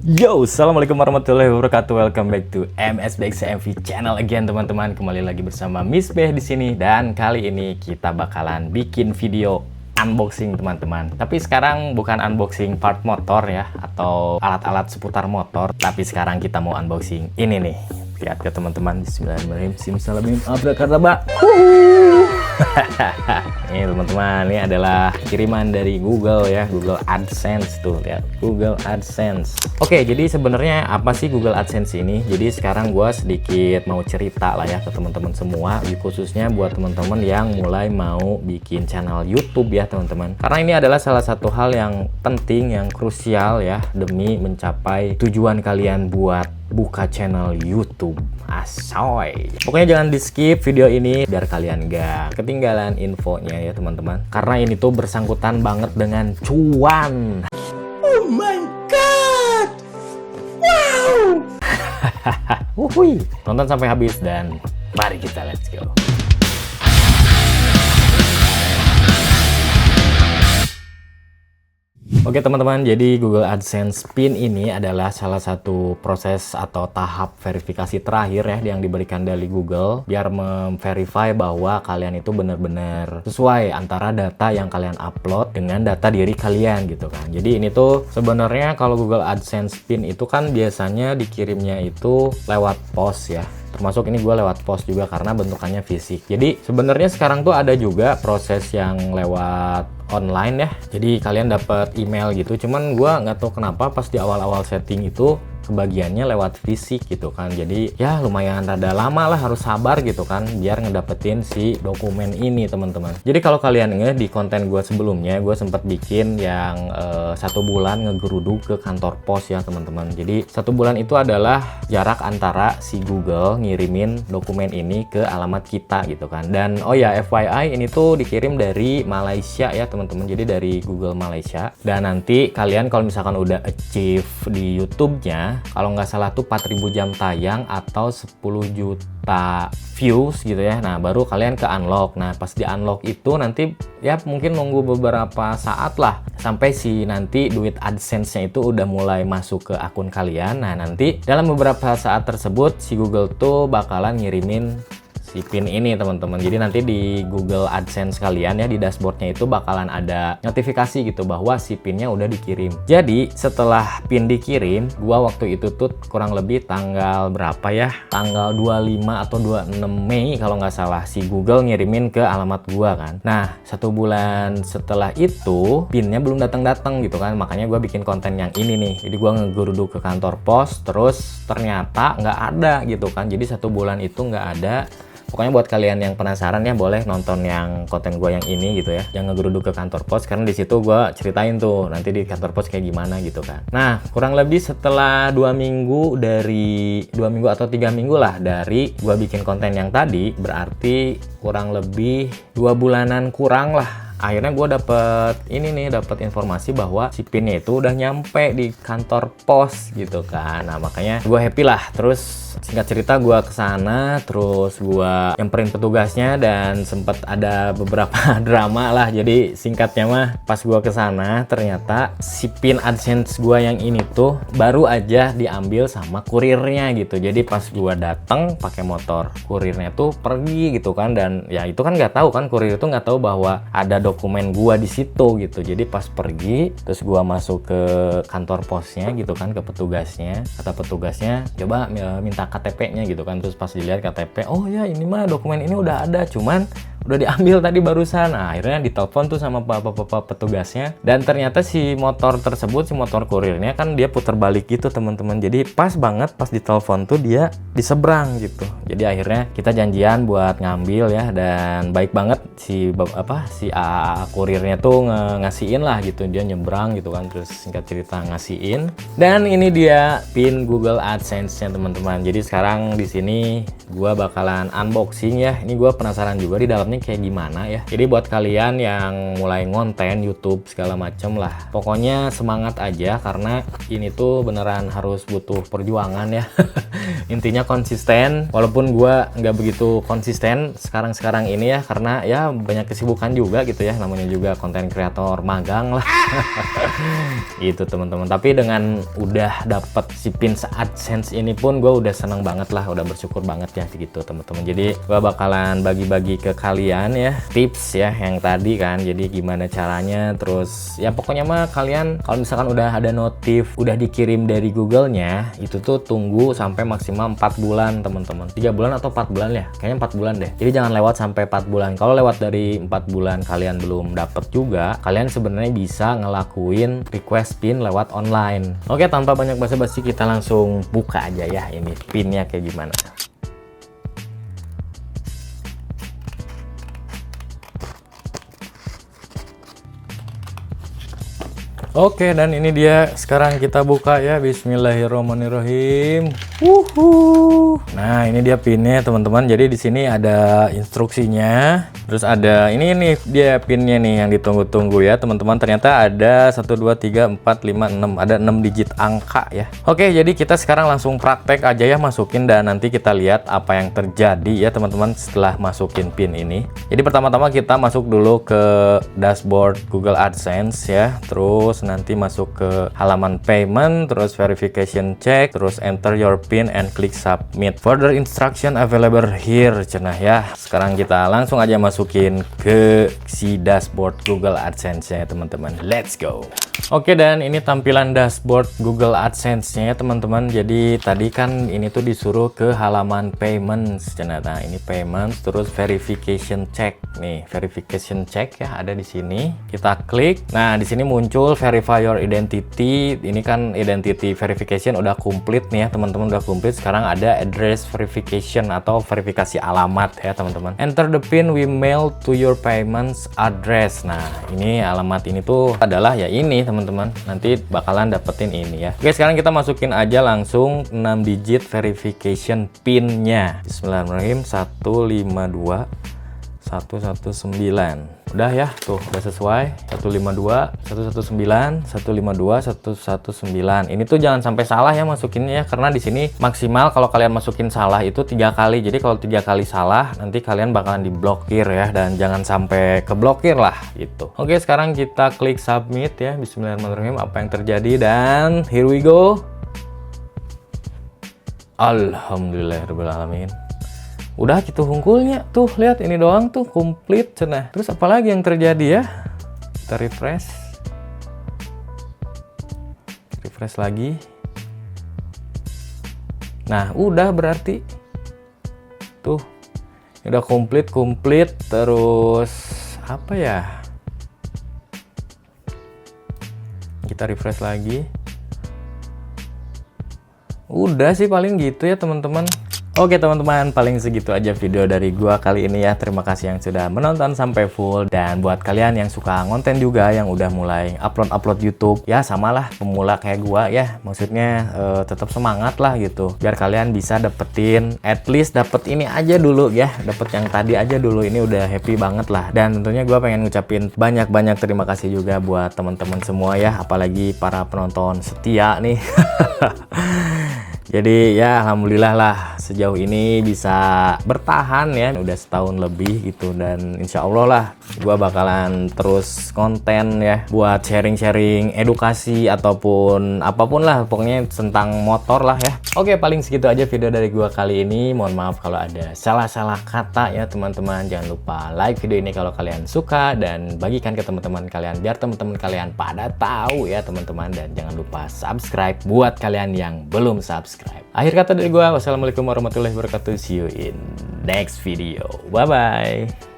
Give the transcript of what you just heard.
Yo, assalamualaikum warahmatullahi wabarakatuh. Welcome back to MSBXMV channel again, teman-teman. Kembali lagi bersama Miss Beh di sini, dan kali ini kita bakalan bikin video unboxing, teman-teman. Tapi sekarang bukan unboxing part motor ya, atau alat-alat seputar motor. Tapi sekarang kita mau unboxing ini nih. Lihat ya, teman-teman. Bismillahirrahmanirrahim. Simsalabim abrakadabra. Ini teman-teman, ini adalah kiriman dari Google ya, Google AdSense tuh, lihat, Google AdSense. Oke, jadi sebenarnya apa sih Google AdSense ini? Jadi sekarang gue sedikit mau cerita lah ya ke teman-teman semua, khususnya buat teman-teman yang mulai mau bikin channel YouTube ya, teman-teman. Karena ini adalah salah satu hal yang penting, yang krusial ya, demi mencapai tujuan kalian buat buka channel YouTube. Asoy. Pokoknya jangan di skip video ini biar kalian gak ketinggalan infonya ya, teman-teman. Karena ini tuh bersangkutan banget dengan cuan. Oh my god. Wow. Wuhui. Tonton sampai habis dan mari kita let's go. Oke teman-teman, jadi Google AdSense PIN ini adalah salah satu proses atau tahap verifikasi terakhir ya yang diberikan dari Google biar memverify bahwa kalian itu benar-benar sesuai antara data yang kalian upload dengan data diri kalian gitu kan. Jadi ini tuh sebenarnya kalau Google AdSense PIN itu kan biasanya dikirimnya itu lewat pos ya. Termasuk ini gue lewat pos juga karena bentukannya fisik. Jadi sebenarnya sekarang tuh ada juga proses yang lewat online ya. Jadi kalian dapat email gitu. Cuman gue nggak tahu kenapa pas di awal-awal setting itu kebagiannya lewat fisik gitu kan. Jadi ya lumayan rada lama lah, harus sabar gitu kan biar ngedapetin si dokumen ini, teman-teman. Jadi kalau kalian inget di konten gue sebelumnya, gue sempat bikin yang 1 bulan ngegeruduk ke kantor pos ya, teman-teman. Jadi 1 bulan itu adalah jarak antara si Google ngirimin dokumen ini ke alamat kita gitu kan. Dan oh ya, FYI ini tuh dikirim dari Malaysia ya, teman-teman. Jadi dari Google Malaysia. Dan nanti kalian kalau misalkan udah achieve di YouTube-nya, kalau nggak salah tuh 4.000 jam tayang atau 10 juta views gitu ya. Nah baru kalian ke unlock. Nah pas di unlock itu nanti ya mungkin nunggu beberapa saat lah sampai si nanti duit AdSense-nya itu udah mulai masuk ke akun kalian. Nah nanti dalam beberapa saat tersebut si Google tuh bakalan ngirimin si PIN ini, teman-teman. Jadi nanti di Google AdSense kalian ya, di dashboardnya itu bakalan ada notifikasi gitu bahwa si PIN-nya udah dikirim. Jadi setelah PIN dikirim, gua waktu itu tuh kurang lebih tanggal berapa ya, tanggal 25 atau 26 Mei kalau nggak salah, si Google ngirimin ke alamat gua kan. Nah 1 bulan setelah itu PIN-nya belum datang-datang gitu kan, makanya gua bikin konten yang ini nih. Jadi gua ngegeruduk ke kantor pos, terus ternyata nggak ada gitu kan. Jadi 1 bulan itu nggak ada. Pokoknya buat kalian yang penasaran ya, boleh nonton yang konten gue yang ini gitu ya, yang ngegeruduk ke kantor pos, karena di situ gue ceritain tuh nanti di kantor pos kayak gimana gitu kan. Nah kurang lebih setelah 2 minggu atau 3 minggu lah dari gue bikin konten yang tadi, berarti kurang lebih 2 bulanan kurang lah. Akhirnya gue dapet informasi bahwa si PIN-nya itu udah nyampe di kantor pos gitu kan. Nah makanya gue happy lah. Terus singkat cerita gue kesana, terus gue nyamperin petugasnya dan sempet ada beberapa drama lah. Jadi singkatnya mah pas gue kesana ternyata si PIN AdSense gue yang ini tuh baru aja diambil sama kurirnya gitu. Jadi pas gue datang pakai motor, kurirnya tuh pergi gitu kan. Dan ya itu kan nggak tahu kan, kurir itu nggak tahu bahwa ada dokumen gua di situ gitu. Jadi pas pergi terus gua masuk ke kantor posnya gitu kan, ke petugasnya, kata petugasnya coba minta KTP-nya gitu kan. Terus pas dilihat KTP, oh ya ini mah dokumen ini udah ada, cuman udah diambil tadi barusan. Nah akhirnya ditelepon tuh sama bapak-bapak petugasnya, dan ternyata si motor tersebut, si motor kurirnya kan dia putar balik gitu, teman-teman. Jadi pas banget pas ditelepon tuh dia diseberang gitu. Jadi akhirnya kita janjian buat ngambil ya, dan baik banget si kurirnya tuh ngasihin lah gitu, dia nyebrang gitu kan. Terus singkat cerita ngasihin, dan ini dia PIN Google AdSense-nya, teman-teman. Jadi sekarang di sini gua bakalan unboxing ya. Ini gua penasaran juga di dalamnya kayak gimana ya. Jadi buat kalian yang mulai ngonten YouTube segala macem lah, pokoknya semangat aja karena ini tuh beneran harus butuh perjuangan ya. Intinya konsisten, walaupun gua nggak begitu konsisten sekarang ini ya, karena ya banyak kesibukan juga gitu ya, namanya juga konten kreator magang lah. Gitu teman-teman. Tapi dengan udah dapet si pins AdSense ini pun gue udah seneng banget lah, udah bersyukur banget ya gitu teman-teman. Jadi gue bakalan bagi-bagi ke kalian ya tips ya yang tadi kan, jadi gimana caranya, terus ya pokoknya mah kalian kalau misalkan udah ada notif udah dikirim dari Google-nya itu tuh tunggu sampai maksimal 4 bulan teman-teman. 3 bulan atau 4 bulan ya, kayaknya 4 bulan deh. Jadi jangan lewat sampai 4 bulan. Kalau lewat dari 4 bulan kalian belum dapet juga, kalian sebenarnya bisa ngelakuin request pin lewat online. Oke, tanpa banyak basa-basi kita langsung buka aja ya ini pinnya kayak gimana. Oke, dan ini dia sekarang kita buka ya. Bismillahirrahmanirrahim. Nah, ini dia pinnya teman-teman. Jadi di sini ada instruksinya. Terus ada ini nih dia pinnya nih yang ditunggu-tunggu ya teman-teman. Ternyata ada 1 2 3 4 5 6, ada 6 digit angka ya. Oke, jadi kita sekarang langsung praktek aja ya, masukin dan nanti kita lihat apa yang terjadi ya teman-teman setelah masukin pin ini. Jadi pertama-tama kita masuk dulu ke dashboard Google AdSense ya. Terus nanti masuk ke halaman payment, terus verification check, terus enter your pin and click submit. Further instruction available here cenah ya. Sekarang kita langsung aja masukin ke si dashboard Google AdSense-nya ya teman-teman. Let's go. Oke, dan ini tampilan dashboard Google AdSense-nya ya teman-teman. Jadi tadi kan ini tuh disuruh ke halaman payments cenah. Nah, ini payments terus verification check. Nih, verification check ya ada di sini. Kita klik. Nah, di sini muncul verify your identity. Ini kan identity verification udah komplit nih ya teman-teman, udah komplit. Sekarang ada address verification atau verifikasi alamat ya teman-teman. Enter the pin we mail to your payments address. Nah, ini alamat ini tuh adalah ya ini teman-teman. Nanti bakalan dapetin ini ya. Oke, sekarang kita masukin aja langsung 6 digit verification pin-nya. Bismillahirrahmanirrahim. 152 119. Udah ya, tuh udah sesuai. 152 119 152 119. Ini tuh jangan sampai salah ya masukinnya ya, karena di sini maksimal kalau kalian masukin salah itu 3 kali. Jadi kalau 3 kali salah nanti kalian bakalan diblokir ya, dan jangan sampai keblokir lah gitu. Oke, sekarang kita klik submit ya. Bismillahirrahmanirrahim. Apa yang terjadi, dan here we go. Alhamdulillahirrahmanirrahim. Udah gitu hungkulnya tuh, lihat ini doang tuh komplit cenah. Terus apalagi yang terjadi ya? Kita refresh lagi. Nah, udah berarti tuh udah komplit. Terus apa ya? Kita refresh lagi. Udah sih paling gitu ya teman-teman. Oke teman-teman, paling segitu aja video dari gua kali ini ya. Terima kasih yang sudah menonton sampai full. Dan buat kalian yang suka ngonten juga, yang udah mulai upload YouTube, ya samalah pemula kayak gua ya. Maksudnya tetap semangat lah gitu, biar kalian bisa dapetin, at least dapet ini aja dulu ya. Dapet yang tadi aja dulu, ini udah happy banget lah. Dan tentunya gua pengen ngucapin banyak-banyak terima kasih juga buat teman-teman semua ya, apalagi para penonton setia nih. Jadi ya alhamdulillah lah sejauh ini bisa bertahan ya, udah setahun lebih gitu. Dan insya Allah lah gua bakalan terus konten ya buat sharing-sharing edukasi ataupun apapun lah pokoknya tentang motor lah ya. Oke, paling segitu aja video dari gua kali ini. Mohon maaf kalau ada salah-salah kata ya teman-teman. Jangan lupa like video ini kalau kalian suka, dan bagikan ke teman-teman kalian biar teman-teman kalian pada tahu ya teman-teman. Dan jangan lupa subscribe buat kalian yang belum subscribe. Akhir kata dari gua, wassalamualaikum warahmatullahi wabarakatuh. See you in next video. Bye bye.